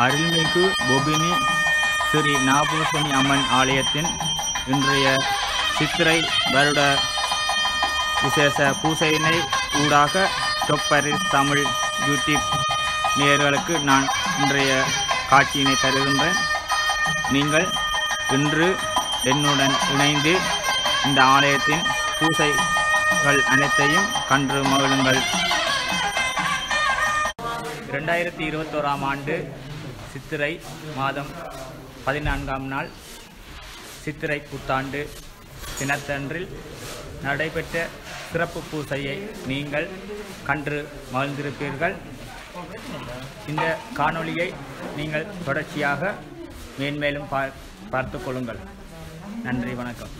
அருள்மிகு பொபினி ஸ்ரீ நாகபூசணி அம்மன் ஆலயத்தின் இன்றைய சித்திரை வருட விசேஷ பூசையினை ஊடாக டாப் பாரிஸ் தமிழ் யூடியூப் நேயர்களுக்கு நான் இன்றைய காட்சியினை தருகின்றேன். நீங்கள் இன்று என்னுடன் இணைந்து இந்த ஆலயத்தின் பூசைகள் அனைத்தையும் கண்டு மகிழுங்கள். 2021 ஆண்டு சித்திரை மாதம் 14ஆம் நாள் சித்திரை புத்தாண்டு தினத்தன்றில் நடைபெற்ற சிறப்பு பூசையை நீங்கள் கண்டு மகிழ்ந்திருப்பீர்கள். இந்த காணொளியை நீங்கள் தொடர்ச்சியாக மேன்மேலும் பார்த்து கொள்ளுங்கள். நன்றி, வணக்கம்.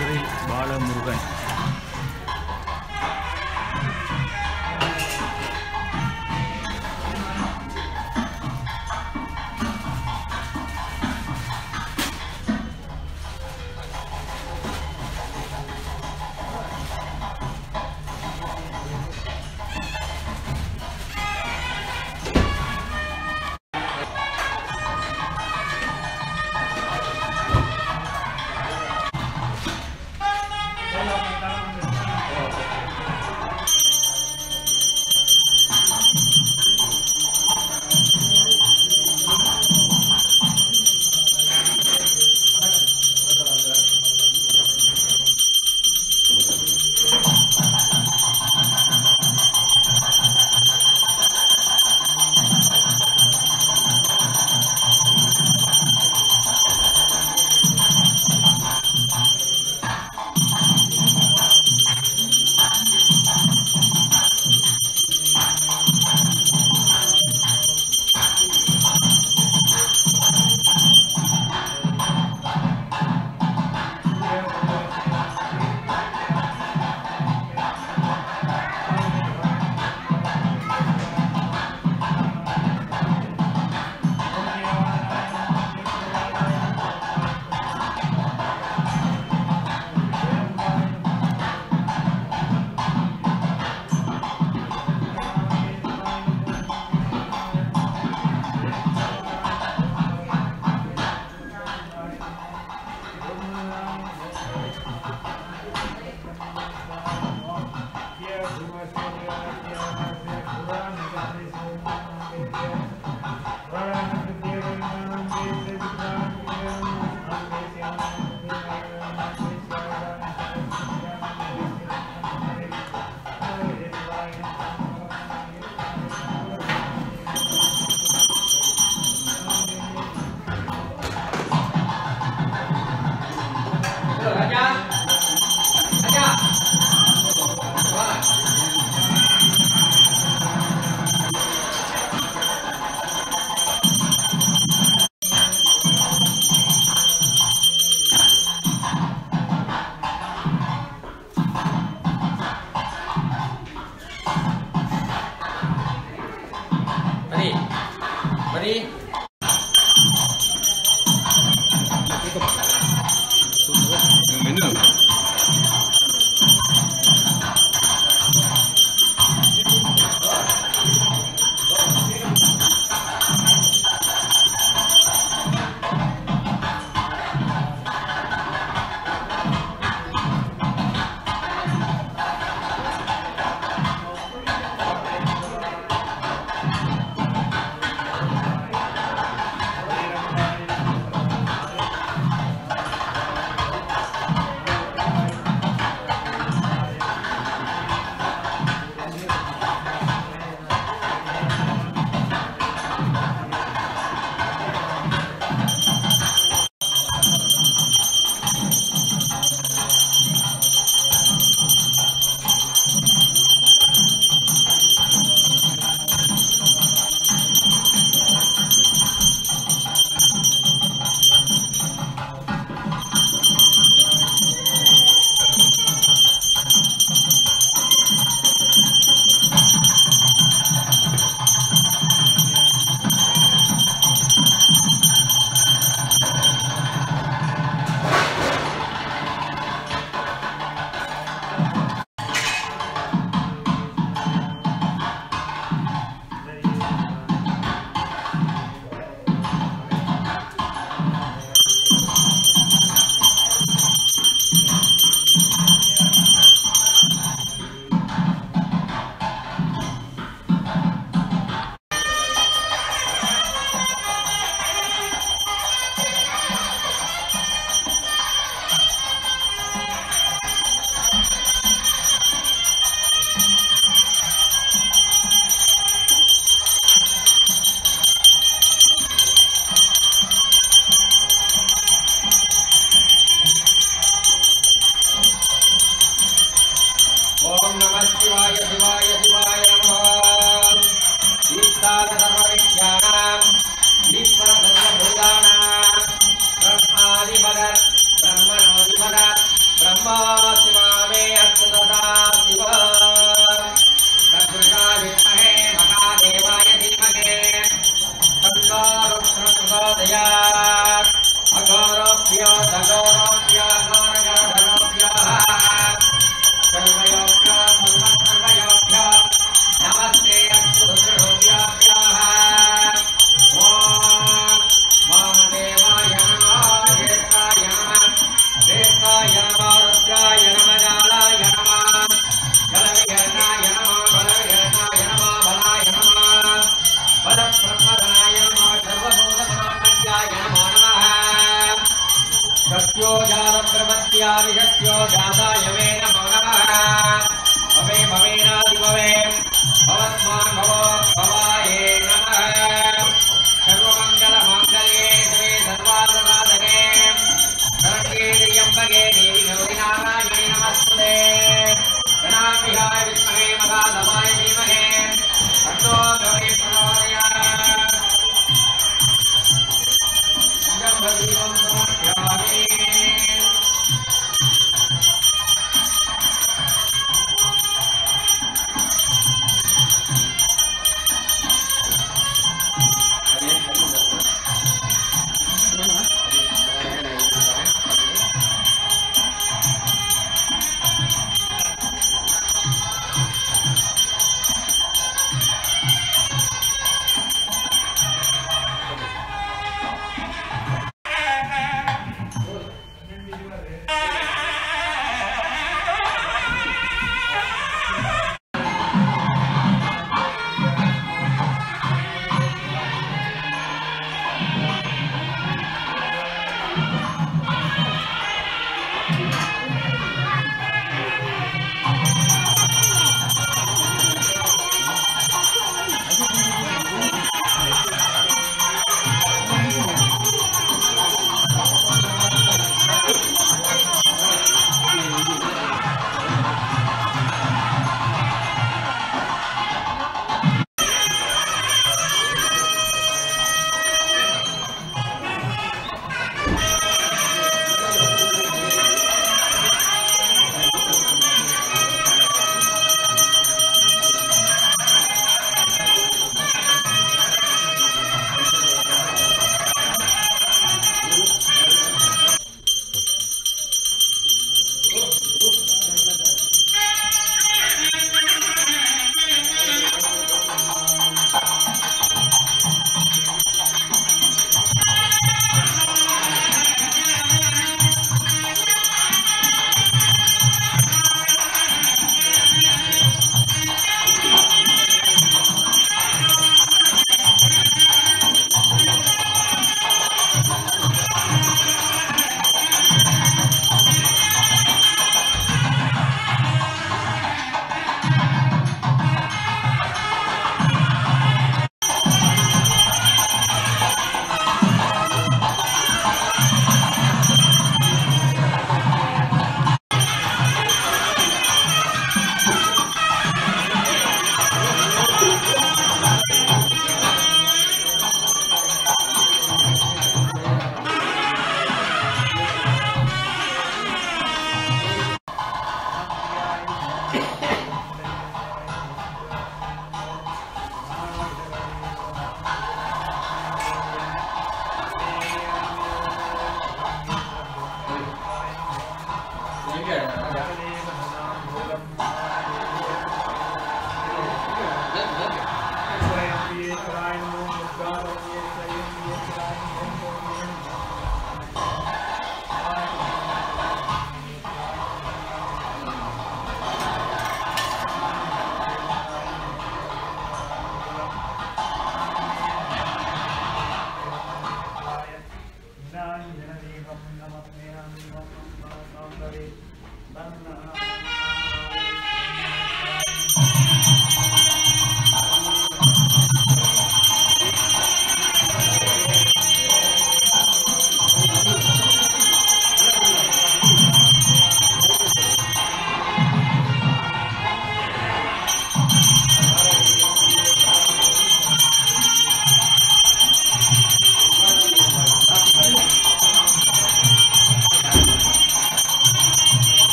ஸ்ரீ பாலமுருகன்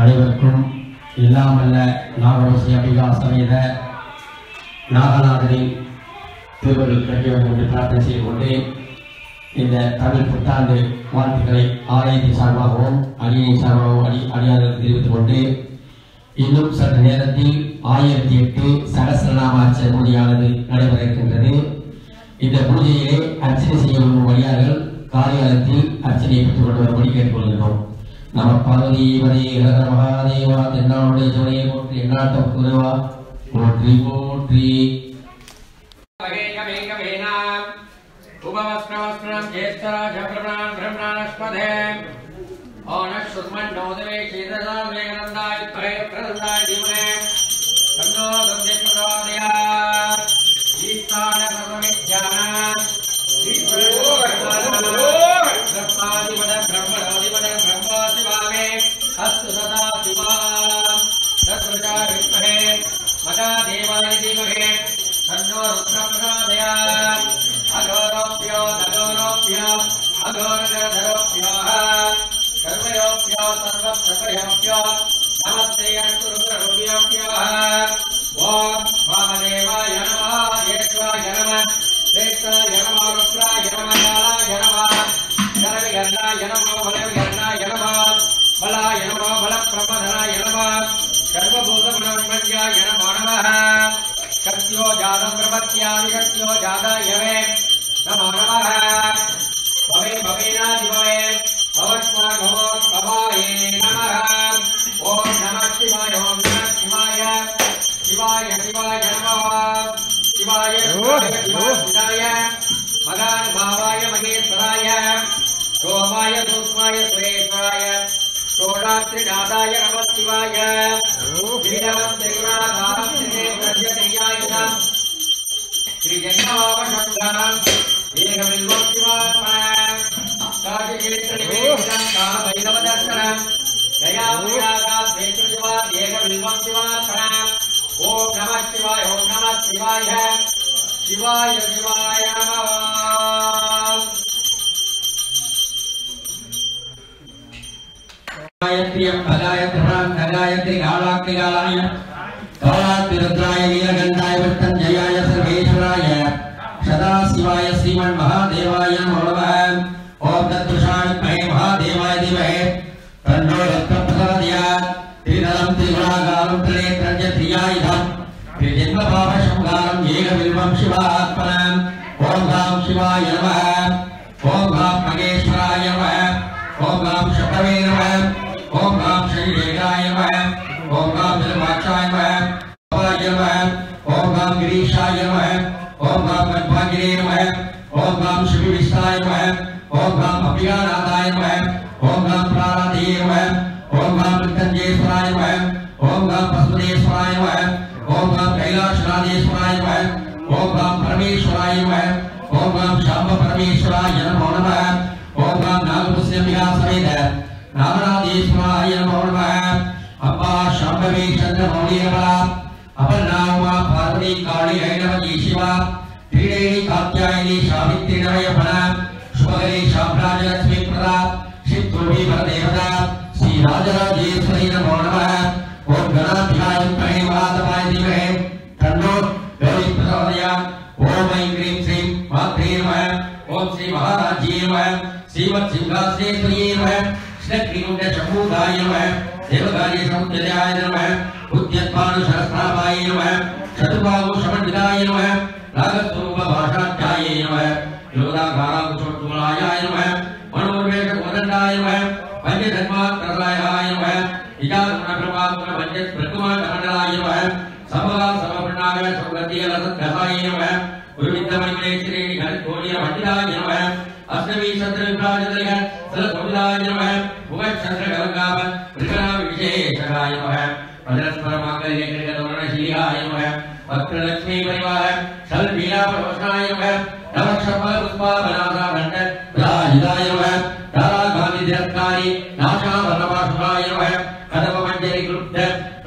அனைவருக்கும் எல்லாம் அல்ல நாகரோசி அம்பிகா சமேத நாகநாதனின் திருவருள் கிடைக்க வேண்டும் என்று பிரார்த்தனை செய்து கொண்டு இந்த தமிழ் புத்தாண்டு வாழ்த்துக்களை ஆலயத்தின் சார்பாகவும் அடியின் சார்பாகவும் அடியார்களுக்கு தெரிவித்துக் கொண்டு இன்னும் சற்று நேரத்தில் 1008 சகஸ்ரநாமார்ச்சனை பூஜையானது நடைபெற இருக்கின்றது. இந்த பூஜையிலே அர்ச்சனை செய்ய விரும்பும் அடியார்கள் காரியாலயத்தில் அர்ச்சனையை பெற்றுக் கொண்டு வரும்படி கேட்டுக்கொள்கிறோம். நம பார்வதீபதே ஹர மகாதேவா தென்னாவுடைய ஜோதியை போற்றி எண்ணாட்டம் குருவா போற்றி போற்றி. उपवस्त्रवस्त्रं ज्येष्ठराजब्रह्मणां ब्रह्मणास्पदे ओनश्रुतमण्डोदवे शीतसां वेगनन्दाय त्वरे प्रदन्दाय धीमहे तन्नो दन्ते प्रचोदयात् ईशानसर्वविद्यानां ब्रह्मादिपद ब्रह्मणोदिपद ब्रह्मशिवामे अस्तु सदा शिवां तत्प्रजा विद्महे महादेवाय धीमहे तन्नो रुद्रं प्रचोदयात् अघोरोभ्यो नघोरोभ्यो अघोरधरोभ्यो सर्वयोभ्यो सर्वप्रभयोभ्यो नमस्ते गुरुभ्यो ओम वामदेवाय नमः ज्येष्ठाय नमः श्रेष्ठाय नमः रुद्राय नमः कालाय नमः शरविगर्णाय नमः बलविगर्णाय नमः बलाय नमः बलप्रमथनाय नमः सर्वभूतमनोन्मन्याय नमो नमः शक्त्यो जातं प्रपत्यादिशक्त्यो जाताय मे नमो नमः भवे भवेनादिभवे भवस्मान् भवोद्भवाय नमः ओम नमः शिवाय ओम नमः शिवाय शिवाय शिवाय नमः शिवाय शिवाय मगानुभावाय महेश्वराय सोमाय सूक्ष्माय सुरेश्वराय षोडात्रिनाथाय नमः शिवाय श्रीराम श्रीनाथाय श्रीजयाय श्रीजन्मावशङ्करम् एकबिल्वं शिवात्मनम् काशीक्षेत्रनिवेदितं कालभैरवदर्शनम् जयाप्रियागाभ्येत्रशिवात् एकबिल्वं शिवात्मनम् ॐ नमः शिवाय ॐ नमः शिवाय शिवाय शिवाय नमः गायत्र्यं भगायत्रं नगायत्रि गालाक्ति गालाय कालाक्ति रुद्राय नीलकण्ठाय मृत्युञ्जयाय सर्वेश्वराय सदाशिवाय श्रीमन् महादेवाय नमो नमः ओम तत्पुरुषाय विद्महे महादेवाय धीमहि तन्नो रुद्रः प्रचोदयात् त्रिदलं त्रिगुणाकारं त्रिनेत्रं च त्रियायुधं त्रिजन्मपापशंहारं एकबिल्वं शिवात्मनम् ओम गां शिवाय नमः ओम गां महेश्वराय नमः ओम गां शतवे नमः ओम गां श्रीरेखाय नमः ओम गां विल्वाक्षाय नमः ओम गां गिरीशाय नमः ओम गां पद्मागिरे नमः ओम गां श्रीविष्णाय नमः ओम गां अभिगानाथाय नमः ओम गां प्राराधये नमः ओम गां मृत्युंजयेश्वराय नमः ओम गां पशुपतेश्वराय नमः ओम गां कैलाशनाथेश्वराय नमः ओम गां परमेश्वराय नमः ओम गां शाम्ब परमेश्वराय नमो नमः ओम गां नागपुष्यम्बिका समेत नागनाथेश्वराय नमो नमः शांभवी चंद्रमौली नमः अपर्णा उमा पार्वती काली नमः शिवा त्रिनेत्री कात्यायनी सावित्री नमः शुभकरी शाम्राज लक्ष्मी प्रदा शिवतोभी वरदेवता श्री राजराजेश्वरी नमो नमः ओम गणाधिकाय प्रणिवातमाय धीमहि तन्नो गौरी प्रचोदयात् ओम ऐं क्लीं श्रीं मात्रे नमः ओम श्री महाराज्ये नमः श्रीमत्सिंहासनेश्वर्यै नमः श्रीकृष्ण शंभुदाय नमः देवकार्य समुद्रयाय नमः उद्यत्पानु सहस्राभाय नमः शतुबाहु समन्विताय नमः रागस्वरूप भाषाध्याय नमः योदाकाराकुशोत्तमलाय नमः मनोर्वेश कोदंडाय नमः पंचधर्मात्तराय नमः इजागुण प्रभागुण पंचत प्रकुमार मंडलाय नमः समगा समप्रणाय सुगंधिय रसदसाय नमः गुरुविद्यामणिश्री घनकोटिय मंडिलाय नमः अष्टमी सत्र विराजतय सरस्वतीलाय नमः मुखचंद्र गंगाव त्रिकरा विशेषाय नमः परस्पर मांगल्य कृतवर्णशीलाय नमः वक्रलक्ष्मी परिवार सल्पीला प्रवचनाय नमः नवक्षपल पुष्पावनासा घंट राजिताय नमः तारा गांधी धरकारी नाशा वरवासुराय नमः कदम मंजरी क्लुप्त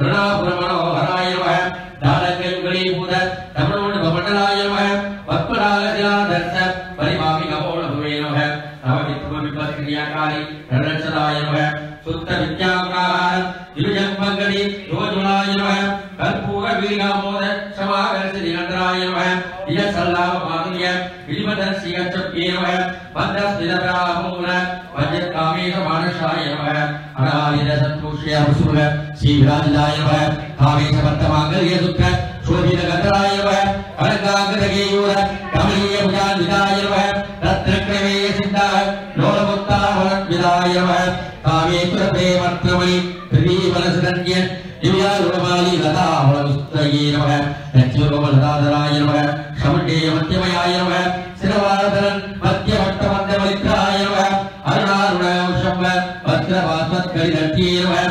ऋणापुर मनोहराय नमः दालकयुगली भूत तमनोड भवमंडलाय नमः पद्मरागशिला दर्श परिभावी कपोल भुवे नमः नववित्तम विपत्क्रियाकारी रणरक्षदाय नमः सुत्त विद्याकार दिव्यजंपंगली योजुलाय नमः कर्पूर वीरामोद समागर्ष दिगंधराय नमः इज सल्लाभ माधुर्य विधिपदर्शी गच्छप्ये नमः बद्धस्थितप्रामूल वज्र कामेश मानसाय नमः अनादित संतोष्य अवसुर श्री विराजिताय नमः कामेश वर्तमांगल्य दुःख शोभित गंधराय नमः कनकाग्रगेयूर कमलीय भुजान्विताय नमः रत्नक्रमेय सिद्धाय लोलमुक्तावरद्विदाय नमः कामेश्वर प्रेमत्रमणि त्रिवलसरण्य दिव्यारूढमाली लतावलस्तये नमः लक्ष्मीरूपलताधराय नमः शमण्डेय मध्यमयाय नमः शिरवारधरन् मध्यभट्टमध्यमलित्राय नमः अरुणारुणशम्भ वज्रवासत्कलिदर्थे नमः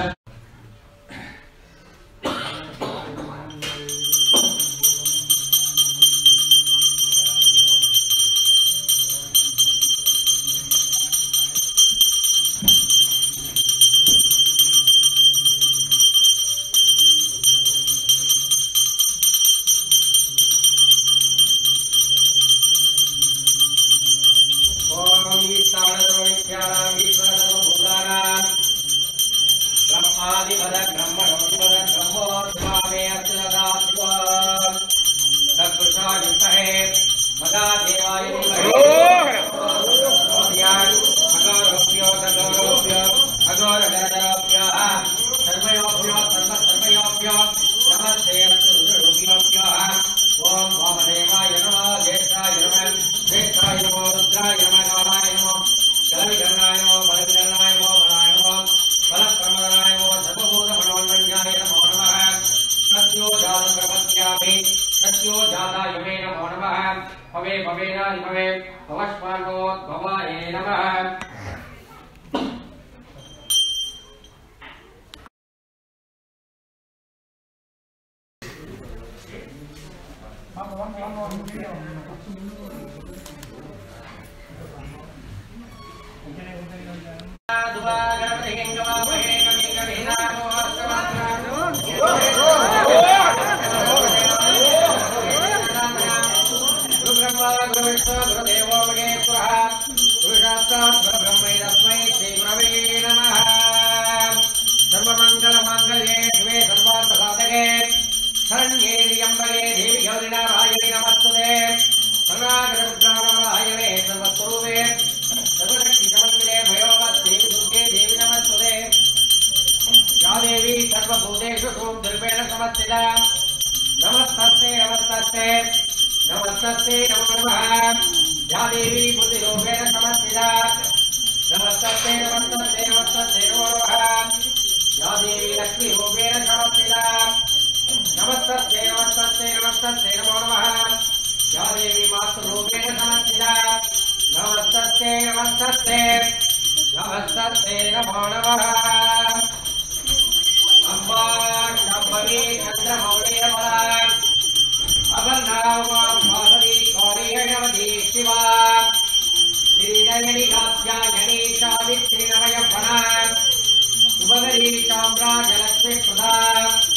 शाम्राज लक्ष्मी प्रदा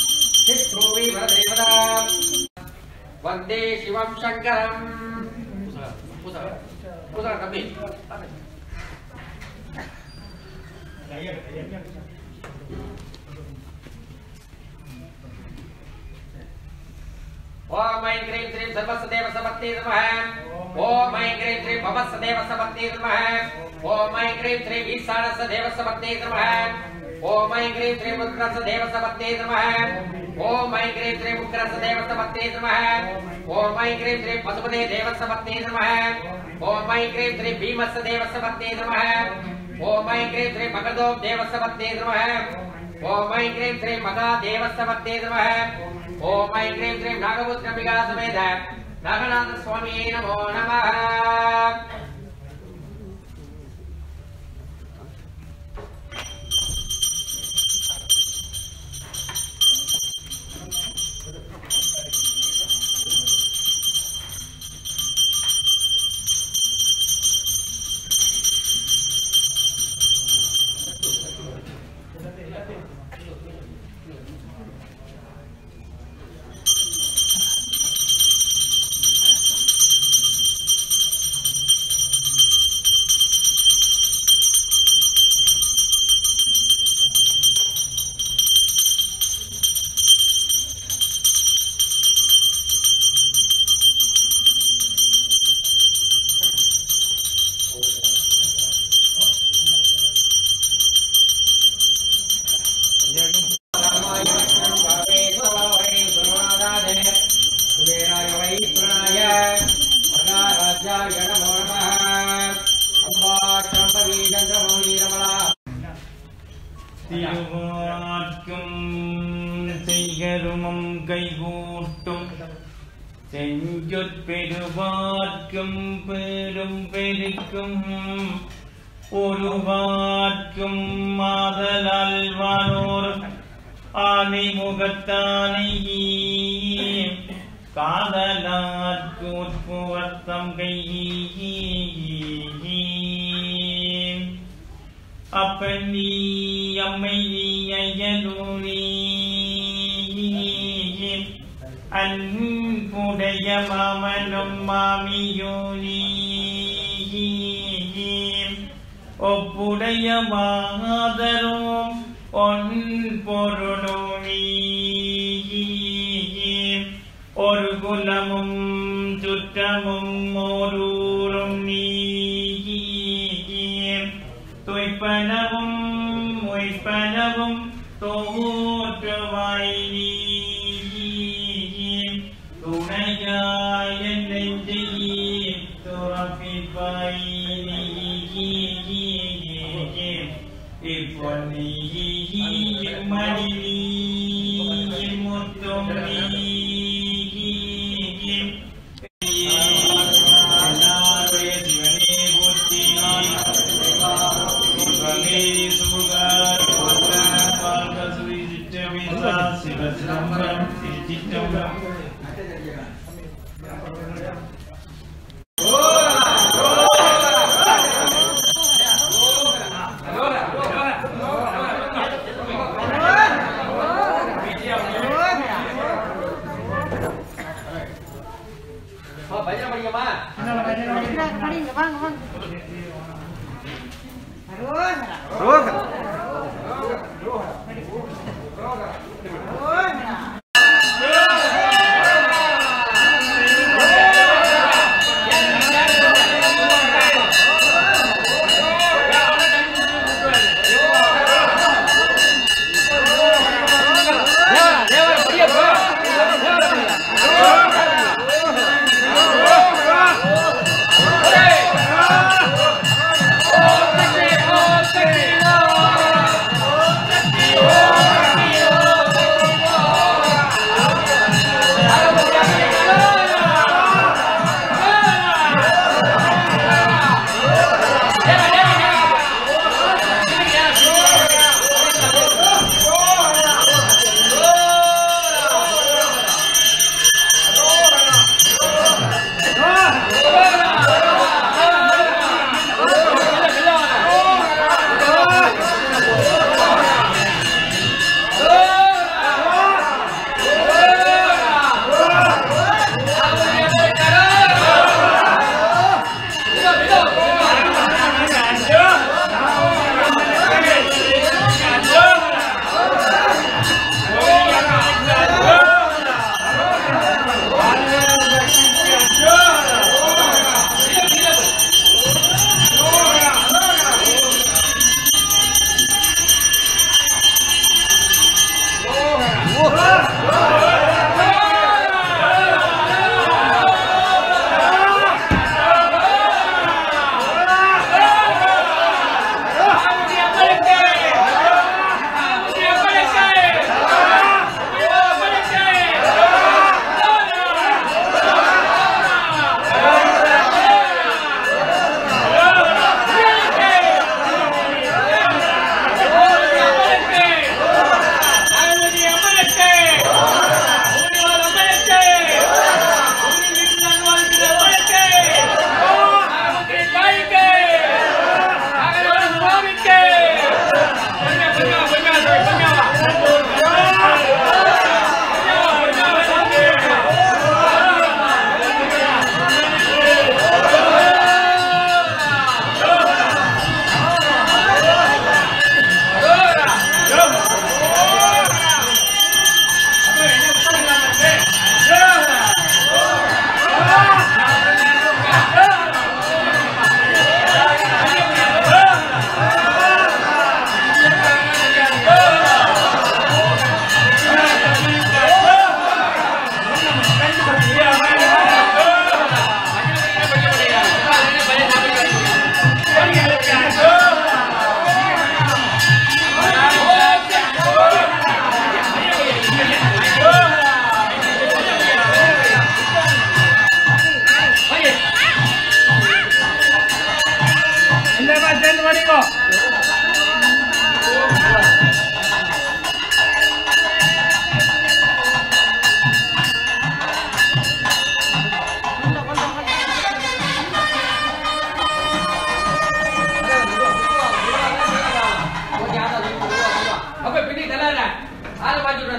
वंदे शिवं शंकरं पुसा कभी ओम ऐं क्रीं श्रीं सर्वसदेव सबत्ते नमः ओम ऐं क्रीं श्रीं भवसदेव सबत्ते नमः ओम ऐं क्रीं श्रीं ईशानसदेव सबत्ते नमः ओम ऐं क्रीं श्रीं मुद्रसदेव सबत्ते नमः ओम ऐं क्रीं श्रीं मुद्रसदेव सबत्ते नमः ओम ऐं क्रीं श्रीं पशुपते देव सबत्ते नमः ओम ऐं क्रीं श्रीं भीमसदेव सबत्ते नमः ओम ऐं क्रीं श्रीं भगदो देव सबत्ते नमः ओम ऐं क्रीं श्रीं मगादेव सबत्ते नमः ओम ऐं क्रीं श्रीं नागपुत्रम्बिका समेत नागनाथ स्वामी नमो नमः। பெருவார்க்கும் பெரும் பெருக்கும் ஒருவார்க்கும் மாதலால் வானோர் ஆனை முகத்தானை காதலார்க்கு உட்புவர்த்தம் கை அப்பனி அம்மை ஐயலூரி அன்புடைய மாமனும் மாமியோனி ஒப்புடைய மாதரும் ஒன் பொருளோனி ஒரு குலமும் சுற்றமும் ஓரூரும் நீ துய்ப்பனவும் மொய்ப்பனவும் தோற்றுவாய் நீ துணையாய நெஞ்சையே துறப்பிப்பாய் இப்பொன்னி மணி முத்தும்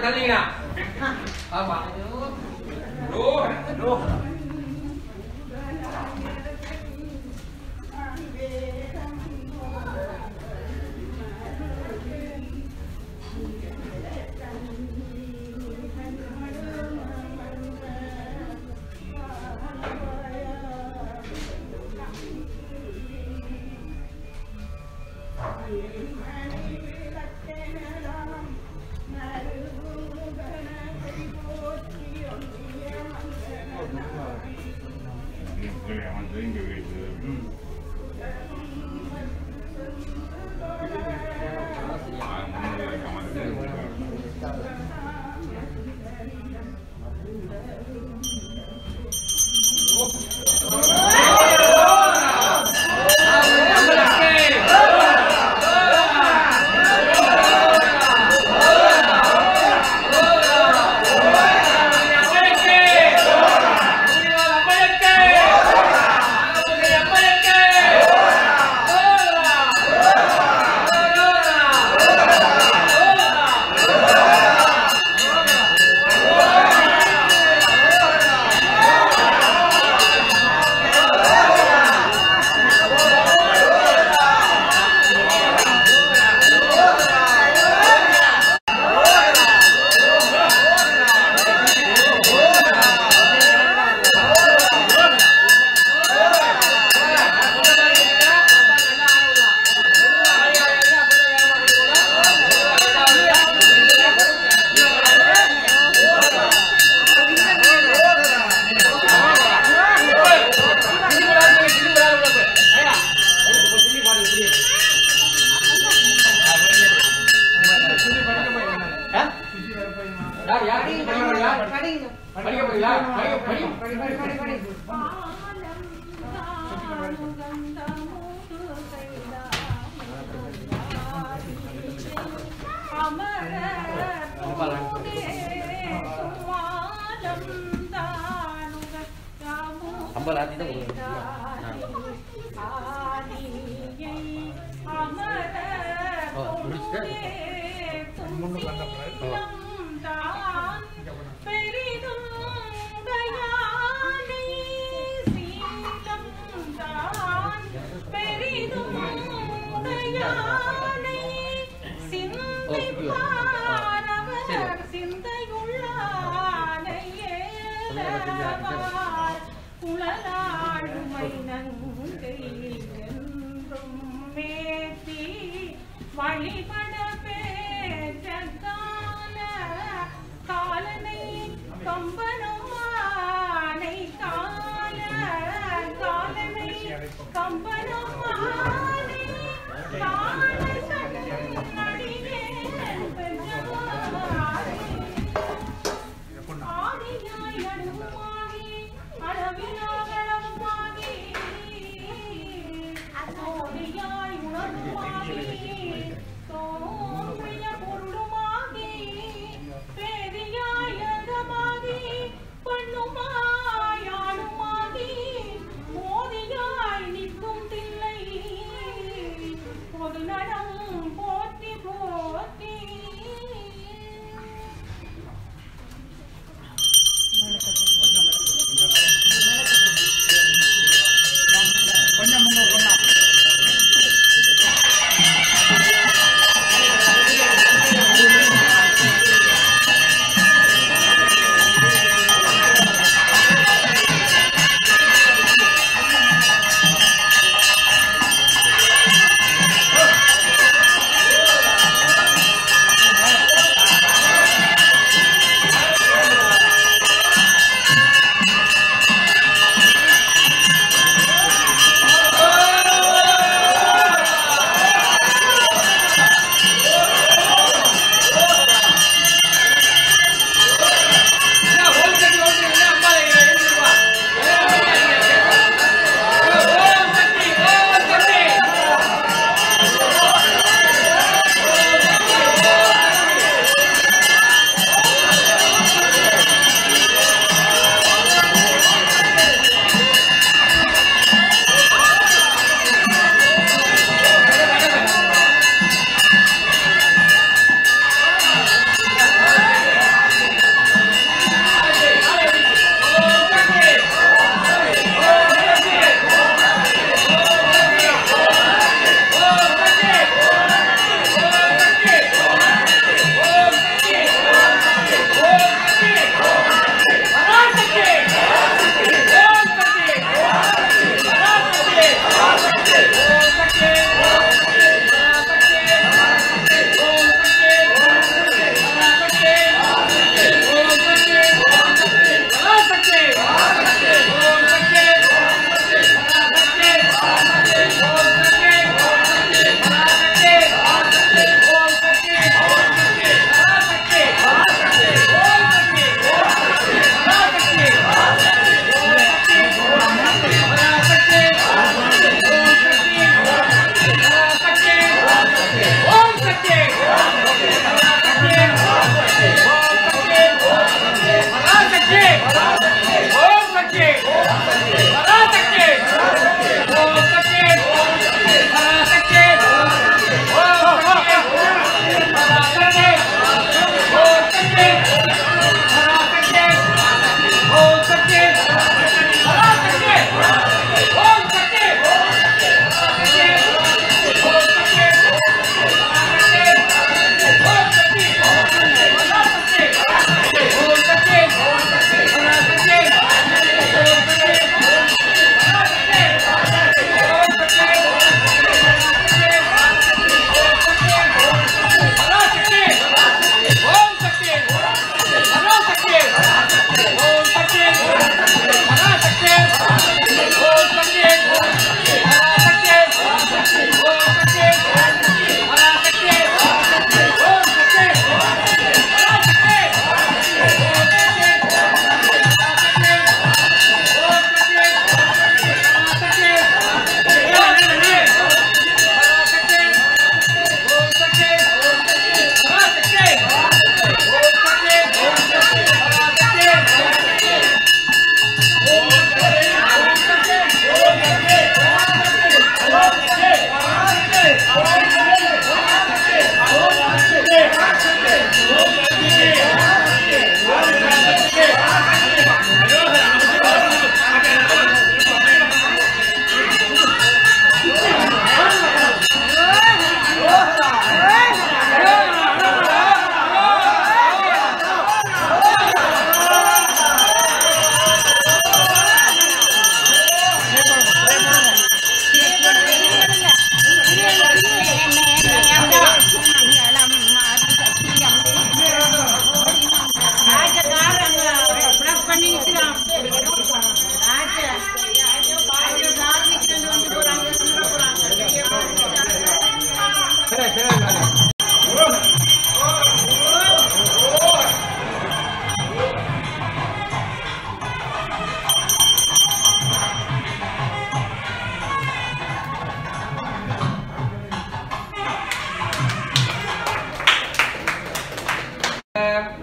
தள்ளினா ஆமா நோ நோ Oh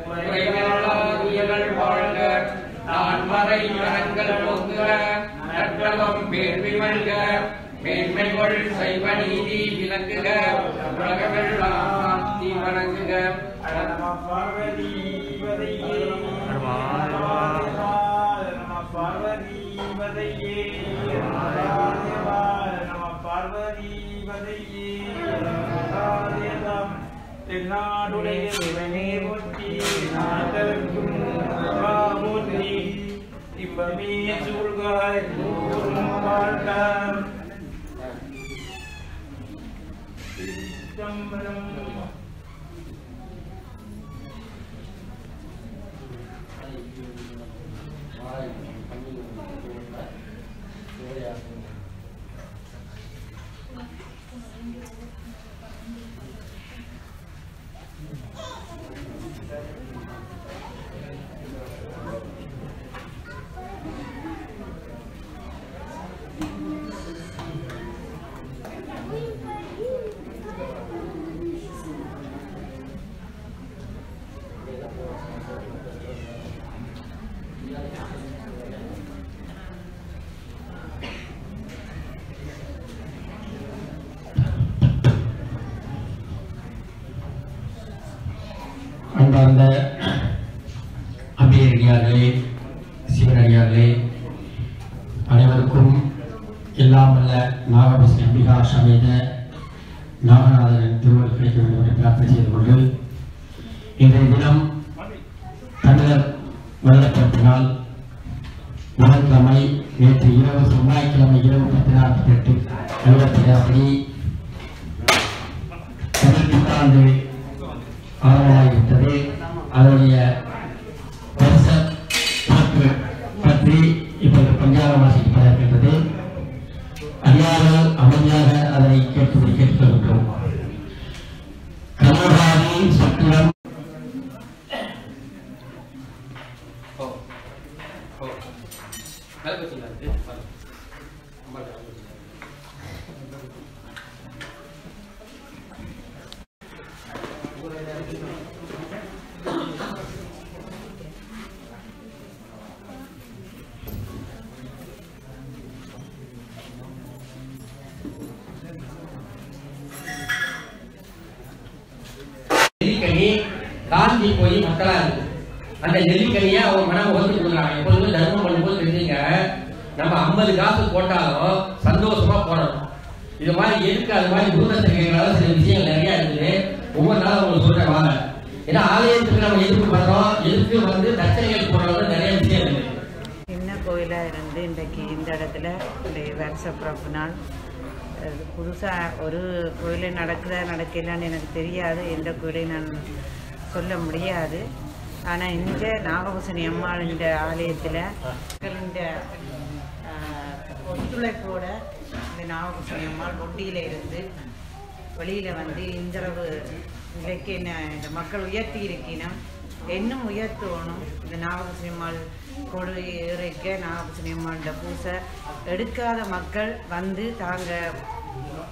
உரைகள் வாழ்க நான் மறை கரங்கள் போங்குக நற்றவம் வேள்வி மல்க மேன்மைகள் சைவ நீதி விளங்குக உலகமெல்லாம் தீ வணங்குக நம பார்வதி பதையே நம பார்வதி பதையே நம பார்வதி பதையே தென்னாடுடைய சிவனே போற்றி நாதற்கும் போற்றி இவ்வமே சூழ்காய் வாழ்க சிதம்பரம் அன்பார்ந்த அம்பியடியார்களே, சிவனடியார்களே, அனைவருக்கும் எல்லாம் வல்ல நாகபூசணி அம்பிகா சமேத நாகநாதனின் திருவள்ளுவர் கிடைக்க வேண்டும் என்று பிரார்த்தனை செய்து கொண்டு இன்றைய தினம் தமிழர் வருடப்பிறப்பினால் புதன்கிழமை நேற்று இரவு செவ்வாய்க்கிழமை இரவு 10:48 அலுவலகப்படி தமிழ் புத்தாண்டு ஆரம்பமாகிவிட்டது. அதனுடைய வருஷ பற்றி இப்போது பஞ்சாபம் வாசிக்கப்பட இருக்கின்றது. அடியார்கள் அமைதியாக அதனை கேட்பதை கேட்டுக்கொள்கிறோம். கலபாதி சத்திரம் காந்தி போய் மக்களா இருக்கு. அந்த நெல்லிக்கனியை அவங்க மனம் ஓட்டு கொடுக்குறாங்க. எப்பொழுதுமே தர்மம் பண்ணும்போது தெரிஞ்சுங்க, நம்ம 50 காசு போட்டாலும் சந்தோஷமா போடணும். இது மாதிரி எதுக்கு அது மாதிரி தூரத்திற்கால சில விஷயங்கள் நிறைய இருக்குது. ஒவ்வொரு நாளும் உங்களுக்கு சொல்றேன் வாங்க. ஏன்னா ஆலயத்துக்கு நம்ம எதுக்கு பண்றோம், எதுக்கு தட்சணைகள் போடுறது நிறைய விஷயம் இருக்கு. சின்ன கோயிலாக இருந்து இன்றைக்கு இந்த இடத்துல இந்த வருஷ பிறப்பு நாள் புதுசாக ஒரு கோயிலில் நடக்கலான்னு எனக்கு தெரியாது. எந்த கோயிலையும் நான் சொல்ல முடியாது. ஆனால் இந்த நாகபூசணி அம்மாள் இந்த ஆலயத்தில் இந்த ஒத்துழைப்போட இந்த நாகபூசணி அம்மாள் ஒட்டியில் இருந்து வெளியில் வந்து இந்தளவு நிலைக்கு இந்த மக்கள் உயர்த்தி இருக்கணும், இன்னும் உயர்த்தணும். இந்த நாகபூசணி அம்மாள் கொடு இறைக்க நாகபூசணி அம்மாள்கிட்ட பூசை எடுக்காத மக்கள் வந்து தாங்க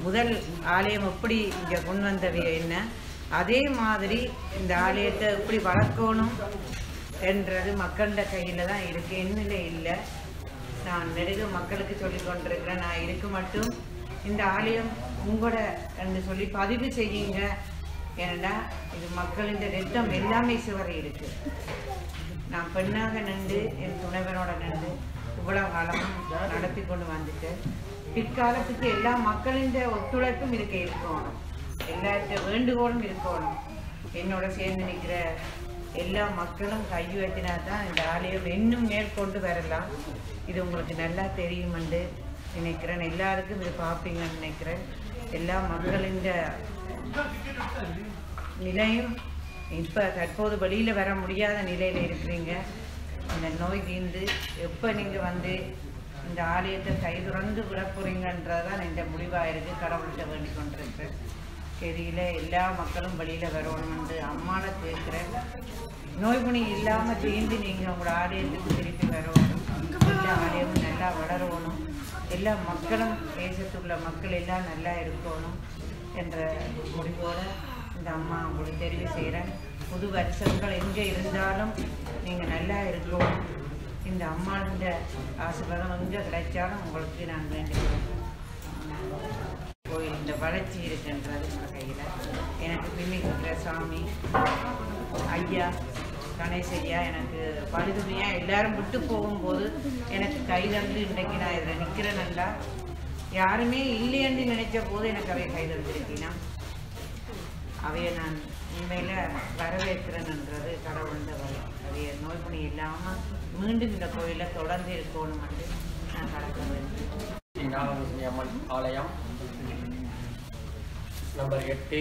முதல் ஆலயம் எப்படி இங்கே கொண்டு வந்தவை என்ன, அதே மாதிரி இந்த ஆலயத்தை எப்படி வளர்க்கணும் என்றது மக்கள்கிட்ட கையில் தான் இருக்குது. என்னில் இல்லை. நான் நெடுக மக்களுக்கு சொல்லி கொண்டிருக்கிறேன். நான் இருக்கு மட்டும் இந்த ஆலயம் உங்களோட என்று சொல்லி பதிவு செய்யுங்க. ஏன்னா இது மக்களின் ரத்தம் எல்லாமே சிவறி இருக்கு. நான் பெண்ணாக நின்று என் துணைவனோட நின்று இவ்வளவு காலமும் நடத்தி கொண்டு வந்துட்டு பிற்காலத்துக்கு எல்லா மக்களின் ஒத்துழைப்பும் இருக்கணும், எல்லாற்ற வேண்டுகோளும் இருக்கணும். என்னோட சேர்ந்து நிற்கிற எல்லா மக்களும் கையுயர்த்தினா தான் இந்த ஆலயம் இன்னும் மேற்கொண்டு வரலாம். இது உங்களுக்கு நல்லா தெரியும் என்று நினைக்கிறேன். எல்லாருக்கும் இது பார்ப்பீங்கன்னு நினைக்கிறேன். எல்லா மக்களின் நிலையும் இப்போ தற்போது வெளியில் வர முடியாத நிலையில் இருக்கிறீங்க. இந்த நோய் தீர்ந்து எப்போ நீங்கள் வந்து இந்த ஆலயத்தை கை துறந்து விட போகிறீங்கன்றதான் இந்த முடிவாக இருக்குது. கடவுள்கிட்ட வேண்டி கொண்டிருக்கிறேன். கெதியில் எல்லா மக்களும் வெளியில் வரணும்னு அம்மாட கேட்குறேன். நோய் குணி இல்லாமல் தீர்ந்து நீங்கள் உங்களோட ஆலயத்துக்கு திருப்பி வரணும். எல்லா ஆலயமும் நல்லா வளரணும். எல்லா மக்களும் தேசத்துள்ள மக்கள் எல்லாம் நல்லா இருக்கணும் என்ற முடிவோடு இந்த அம்மா உங்களுக்கு தெரிவு செய்கிறேன். புது வருஷங்கள் எங்கே இருந்தாலும் நீங்கள் நல்லா இருக்கும். இந்த அம்மாண்ட ஆசீர்வாதம் எங்கே கிடைச்சாலும் உங்களுக்கு நான் வேண்டுகிறேன். கோயில் இந்த வளர்ச்சி இருக்கின்றது உங்கள் கையில். எனக்கு பின்னிக்கிற சாமி ஐயா கணேசையா எனக்கு பழுதுமையாக எல்லாரும் விட்டு போகும்போது எனக்கு கைதந்து இன்றைக்கு நான் இதில் நிற்கிறேன்டா. யாருமே இல்லையென்று நினைச்ச போது எனக்கு அவைய கைதந்திருக்கினா அவையை நான் உண்மையில் வரவேற்கிறேன்ன்றது கடவுளுடைய வழி. அவைய நோய்பணி இல்லாமல் மீண்டும் இந்த கோயிலை தொடர்ந்து இருக்கணும் என்று நான் கடக்க வேண்டும். ஸ்ரீ நாகபூசணி அம்மன் ஆலயம் நம்பர் 8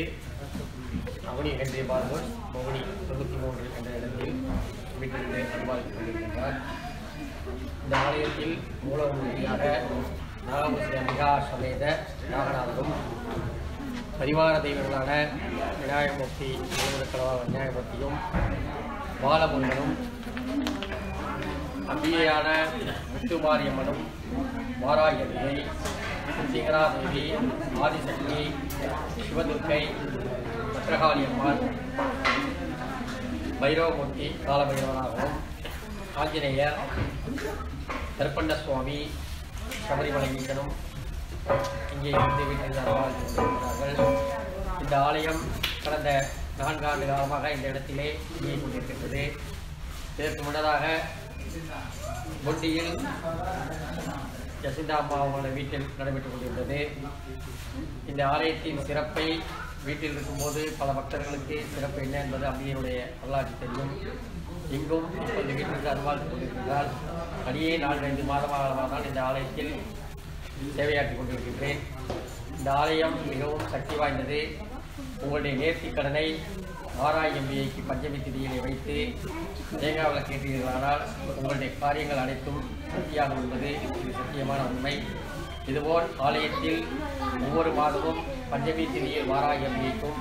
அவனி ஹென்றி பார்போஸ் மோகனி 93 என்ற இடத்தில் வீட்டிலிருந்து அனுபவித்துக் கொண்டிருக்கின்றார். இந்த ஆலயத்தில் மூலமூர்த்தியாக நாகபூசணி அம்பிகா சமேத நாகநாதரும் பரிவார தெய்வங்களான விநாயகமூர்த்தி விநாயகமூர்த்தியும் பாலமுருகனும் அம்பிகையான முத்துமாரியம்மனும் வாராயம்பிகை சிங்கராதேவி ஆதிசக்தி சிவதுர்க்கை பத்ரகாளி அம்மாள் பைரவமூர்த்தி காலபைரவனாகவும் ஆஞ்சநேயர் தர்ப்பண்ட சுவாமி சபரிமலை ஈசனும் இங்கே இருந்து வீட்டில் அருள்வார்கள். இந்த ஆலயம் கடந்த 4 ஆண்டு காலமாக இந்த இடத்திலே இயங்கிக் கொண்டிருக்கின்றது. இதற்கு முன்னதாக பொட்டியில் ஜசிந்தா அம்மா அவங்களோட வீட்டில் நடைபெற்றுக் கொண்டிருந்தது. இந்த ஆலயத்தின் சிறப்பை வீட்டில் இருக்கும்போது பல பக்தர்களுக்கு சிறப்பு என்ன என்பது அம்பிகையுடைய வரலாற்று தெரியும். இங்கும் இப்போது வீட்டிற்கு அருள்வாழ்ந்து கொண்டிருக்கின்றால் அடியே 4-5 மாதமாக தான் இந்த ஆலயத்தில் சேவையாற்றிக் கொண்டிருக்கின்றேன். இந்த ஆலயம் மிகவும் சக்தி வாய்ந்தது. உங்களுடைய நேர்த்திக் கடனை வாராயம்பிகைக்கு பஞ்சமி திதியிலே வைத்து தேங்காய் விளக்கேற்றீர்களானால் உங்களுடைய காரியங்கள் அனைத்தும் சக்தியாகும் என்பது இது சத்தியமான உண்மை. இதுபோல் ஆலயத்தில் ஒவ்வொரு மாதமும் பஞ்சமி திதியில் வாராயம்பிகைக்கும்,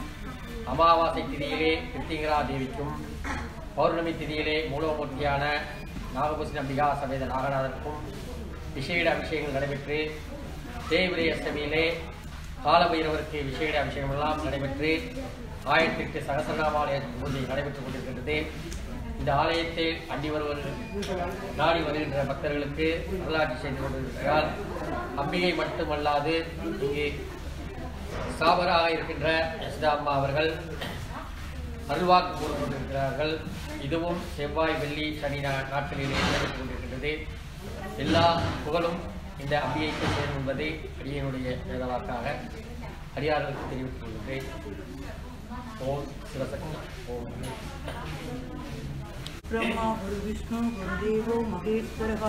அமாவாசை திதியிலே கிருத்திங்கரா தேவிக்கும், பௌர்ணமி திதியிலே மூலமூர்த்தியான நாகபூசணி அம்பிகா சமேத நாகநாதருக்கும் விசேட அபிஷேகங்கள் நடைபெற்று, தேய்பிரை அஷ்டமியிலே காலபைரவருக்கு விசேட அபிஷேகமெல்லாம் நடைபெற்று 1008 சகசரநாமாலய பூஜை நடைபெற்றுக் கொண்டிருக்கின்றது. இந்த ஆலயத்தை அண்டி நாடி வருகின்ற பக்தர்களுக்கு வரலாற்று செய்து கொண்டிருக்கிறார். அம்பிகை மட்டுமல்லாது இங்கு சாபராக இருக்கின்ற யசோதா அம்மா அவர்கள் அருள்வாக்கு கூறிக் கொண்டிருக்கிறார்கள். இதுவும் செவ்வாய், வெள்ளி, சனி நாட்களிலே நடைபெற்றுக் கொண்டிருக்கின்றது. எல்லா புகழும் இந்த அம்பிகைக்கு சேரும் என்பதை அடியனுடைய வேதவாக்காக அடியார்களுக்கு தெரிவித்துக் கொள்கின்றேன். ஓம் சிவசக்தி. ஓம் ब्रह्मा गुरु विष्णु गुरुदेवो महेश्वरः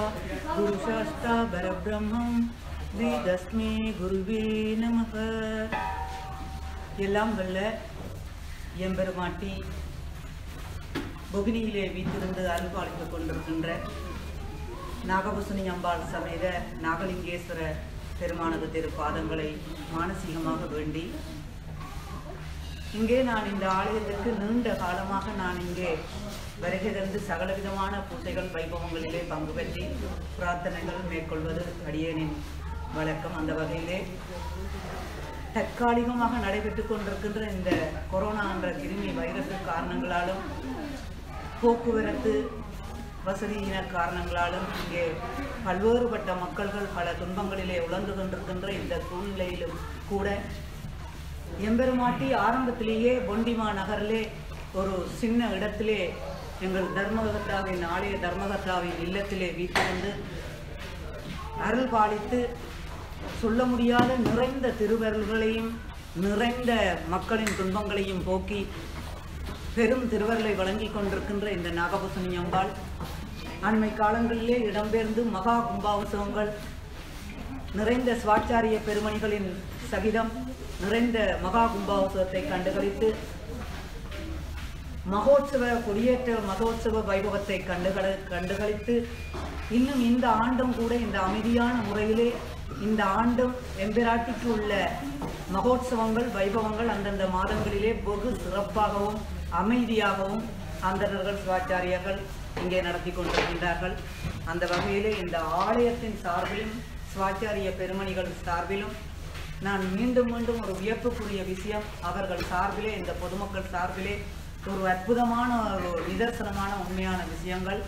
गुरुशास्ता परब्रह्मं वेदस्मै गुरुवे நமः. எல்லாம் வல்ல எம்பெருமாட்டி பொகினியிலே வீட்டிலிருந்து அருள்பாலித்துக் கொண்டிருக்கின்ற நாகபூசணி அம்பாள் சமேத நாகலிங்கேஸ்வர பெருமானது திருப்பாதங்களை மானசீகமாக வேண்டி இங்கே நான் இந்த ஆலயத்திற்கு நீண்ட காலமாக நான் இங்கே வருகை தந்து சகலவிதமான பூஜைகள் வைபவங்களிலே பங்கு பெற்றி பிரார்த்தனைகள் மேற்கொள்வது அடியேனின் வழக்கம். அந்த வகையிலே தற்காலிகமாக நடைபெற்றுக் கொண்டிருக்கின்ற இந்த கொரோனா என்ற கிருமி வைரஸ் காரணங்களாலும் போக்குவரத்து வசதியின காரணங்களாலும் இங்கே பல்வேறுபட்ட மக்கள்கள் பல துன்பங்களிலே உழந்து கொண்டிருக்கின்ற இந்த சூழ்நிலையிலும் கூட எம்பெருமாட்டி ஆரம்பத்திலேயே பொண்டிமா நகரிலே ஒரு சின்ன இடத்திலே எங்கள் தர்மகர்த்தாவின் ஆலய தர்மகர்த்தாவின் இல்லத்திலே வீட்டிலிருந்து அருள் பாலித்து சொல்ல முடியாத நிறைந்த திருவருள்களையும் நிறைந்த மக்களின் துன்பங்களையும் போக்கி பெரும் திருவருளை வழங்கி கொண்டிருக்கின்ற இந்த நாகபூசணி அம்பாள் அண்மை காலங்களிலே இடம்பெயர்ந்து மகா கும்பாபிஷேகங்கள் நிறைந்த சுவாச்சாரிய பெருமணிகளின் சகிதம் நிறைந்த மகா கும்பாபிஷேகத்தை கண்டுகளித்து மகோத்சவ கொடியேற்ற மகோத்சவ வைபவத்தை கண்டுகளித்து இன்னும் இந்த ஆண்டும் கூட இந்த அமைதியான முறையிலே இந்த ஆண்டும் எம்பிராட்டிக்கு உள்ள மகோத்சவங்கள் வைபவங்கள் அந்தந்த மாதங்களிலே வெகு சிறப்பாகவும் அமைதியாகவும் அந்தணர்கள் சிவாச்சாரியர்கள் இங்கே நடத்தி கொண்டிருக்கின்றார்கள். அந்த வகையிலே இந்த ஆலயத்தின் சார்பிலும் சிவாச்சாரிய பெருமணிகள் சார்பிலும் நான் மீண்டும் மீண்டும் ஒரு வியப்புக்குரிய விஷயம் அவர்கள் சார்பிலே இந்த பொதுமக்கள் சார்பிலே ஒரு அற்புதமான ஒரு நிதர்சனமான உண்மையான விஷயங்கள்.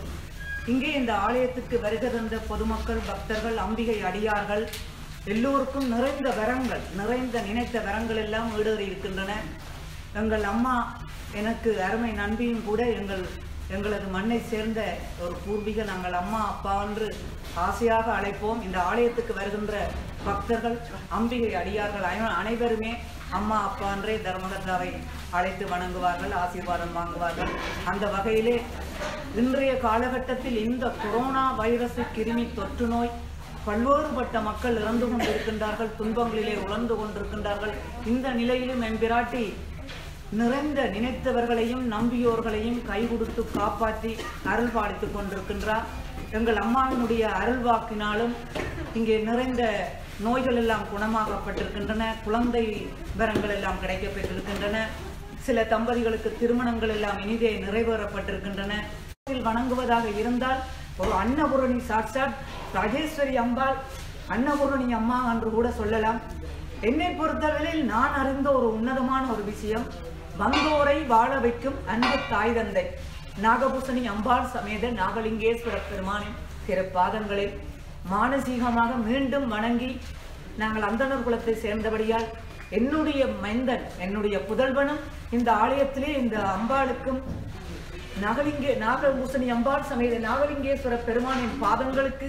இங்கே இந்த ஆலயத்துக்கு வருகை தந்த பொதுமக்கள், பக்தர்கள், அம்பிகை அடியார்கள் எல்லோருக்கும் நிறைந்த வரங்கள், நினைத்த வரங்கள் எல்லாம் ஈடேறி இருக்கின்றன. எங்கள் அம்மா எனக்கு அருமை நண்பியும் கூட எங்களது மண்ணை சேர்ந்த ஒரு பூர்வீக. நாங்கள் அம்மா அப்பா என்று ஆசையாக அழைப்போம். இந்த ஆலயத்துக்கு வருகின்ற பக்தர்கள், அம்பிகை அடியார்கள் அனைவருமே அம்மா அப்பா என்றே தர்மகர்த்தாவை அழைத்து வணங்குவார்கள், ஆசீர்வாதம் வாங்குவார்கள். அந்த வகையிலே இன்றைய காலகட்டத்தில் இந்த கொரோனா வைரஸ் கிருமி தொற்று நோய் பல்வேறுபட்ட மக்கள் இறந்து கொண்டிருக்கின்றார்கள், துன்பங்களிலே உழந்து கொண்டிருக்கின்றார்கள். இந்த நிலையிலும் எம்பிராட்டி நிறைந்த நினைத்தவர்களையும் நம்பியோர்களையும் கை கொடுத்து காப்பாற்றி அருள் பாலித்துக் கொண்டிருக்கின்றார். எங்கள் அம்மாவினுடைய அருள்வாக்கினாலும் இங்கே நிறைந்த நோய்கள் எல்லாம் குணமாகப்பட்டிருக்கின்றன, குழந்தை வரங்கள் எல்லாம் கிடைக்கப்பட்டிருக்கின்றன. சில தம்பதிகளுக்கு திருமணங்கள் எல்லாம் இனிதே நிறைவேறப்பட்டிருக்கின்றன. வணங்குவதாக இருந்தால் ஒரு அன்னபூரணி, சாட்சாத் ராஜேஸ்வரி அம்பாள் அன்னபூரணி அம்மா என்று கூட சொல்லலாம். என்னை பொறுத்தவரையில் நான் அறிந்த ஒரு உன்னதமான ஒரு விஷயம், வந்தோரை வாழ வைக்கும் அன்பு தாய் தந்தை நாகபூசணி அம்பாள் சமேத நாகலிங்கேஸ்வர பெருமானின் திருப்பாதங்களை மானசீகமாக மீண்டும் வணங்கி, நாங்கள் அந்தணர் குலத்தை சேர்ந்தபடியால் என்னுடைய மைந்தன், என்னுடைய புதல்வனும் இந்த ஆலயத்திலே இந்த அம்பாளுக்கும் நாகபூசணி அம்பாள் சமேத நாகலிங்கேஸ்வர பெருமானின் பாதங்களுக்கு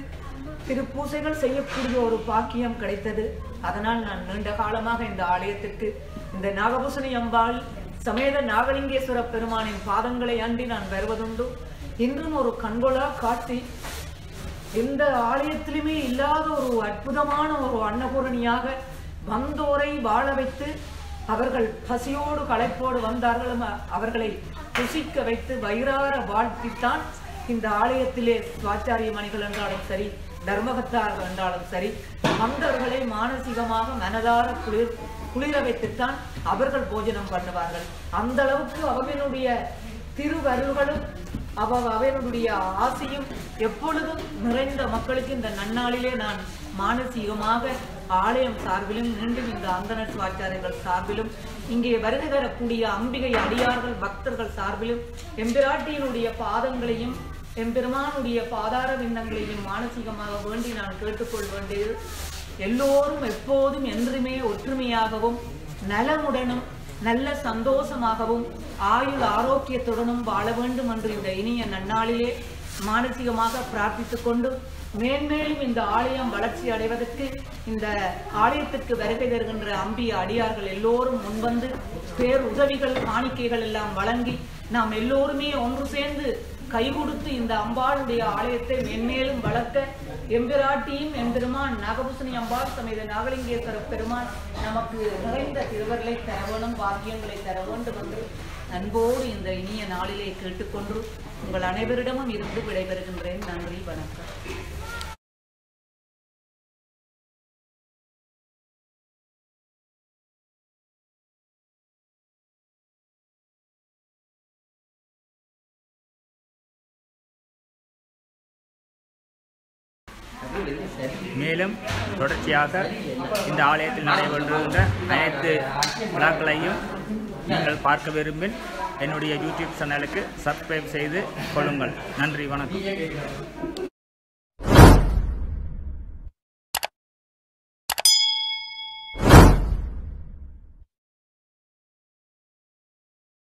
திருப்பூசைகள் செய்யக்கூடிய ஒரு பாக்கியம் கிடைத்தது. அதனால் நான் நீண்ட காலமாக இந்த ஆலயத்திற்கு இந்த நாகபூசணி அம்பாள் சமேத நாகலிங்கேஸ்வர பெருமானின் பாதங்களை அண்டி நான் வருவதுண்டு. இன்றும் ஒரு கண்கொள்ளா காட்சி, எந்த ஆலயத்திலுமே இல்லாத ஒரு அற்புதமான ஒரு அன்னபூரணியாக வந்தோரை வாழ வைத்து, அவர்கள் பசியோடு களைப்போடு வந்தார்களும் அவர்களை புசிக்க வைத்து வயிறார வாழ்த்தித்தான் இந்த ஆலயத்திலே சுவாச்சாரிய மணிகள் என்றாலும் சரி, தர்மகத்தார்கள் என்றாலும் சரி, வந்தவர்களை மானசீகமாக மனதார குளிர வைத்துத்தான் அவர்கள் போஜனம் பண்ணுவார்கள். அந்த அளவுக்கு அவனுடைய திருவருள்களும் அவனுடைய ஆசையும் எப்பொழுதும் நிறைந்த மக்களுக்கு இந்த நன்னாளிலே நான் மானசீகமாக ஆலயம் சார்பிலும் மீண்டும் இந்த அந்தணர் சுவாச்சாரியர்கள் சார்பிலும் இங்கே வருகை தரக்கூடிய அம்பிகை அடியார்கள் பக்தர்கள் சார்பிலும் எம்பிராட்டியினுடைய பாதங்களையும் எம்பெருமானுடைய பாதார விண்ணங்களையும் மானசீகமாக வேண்டி நான் கேட்டுக்கொள் வேண்டியது, எல்லோரும் எப்போதும் என்றுமே ஒற்றுமையாகவும் நலமுடனும் நல்ல சந்தோஷமாகவும் ஆயுள் ஆரோக்கியத்துடனும் வாழ வேண்டும் என்று இந்த இனிய நன்னாளிலே மானசீகமாக பிரார்த்தித்துக் கொண்டு, மேன்மேலும் இந்த ஆலயம் வளர்ச்சி அடைவதற்கு இந்த ஆலயத்திற்கு வருகை தருகின்ற அம்பிய அடியார்கள் எல்லோரும் முன்வந்து பேர் உதவிகள் காணிக்கைகள் எல்லாம் வழங்கி நாம் எல்லோருமே ஒன்று சேர்ந்து கை கொடுத்து இந்த அம்பாளுடைய ஆலயத்தை மென்மேலும் வளர்க்க எம்பிராட்டியும் எம்பெருமான் நாகபூசணி அம்பாள் சமேத நாகலிங்கேஸ்வர பெருமான் நமக்கு நிறைந்த திருவருளை தர வேணும், பாக்கியங்களை தர வேண்டும் என்று அன்போடு இந்த இனிய நாளிலே கேட்டுக்கொண்டு உங்கள் அனைவரிடமும் இருந்து விடைபெறுகின்றேன். நன்றி, வணக்கம். மேலும் தொடர்ச்சியாக இந்த ஆலயத்தில் நடைபெறுகின்ற அனைத்து விழாக்களையும் நீங்கள் பார்க்க விரும்பின் என்னுடைய யூடியூப் சேனலுக்கு சப்ஸ்கிரைப் செய்து கொள்ளுங்கள். நன்றி, வணக்கம்.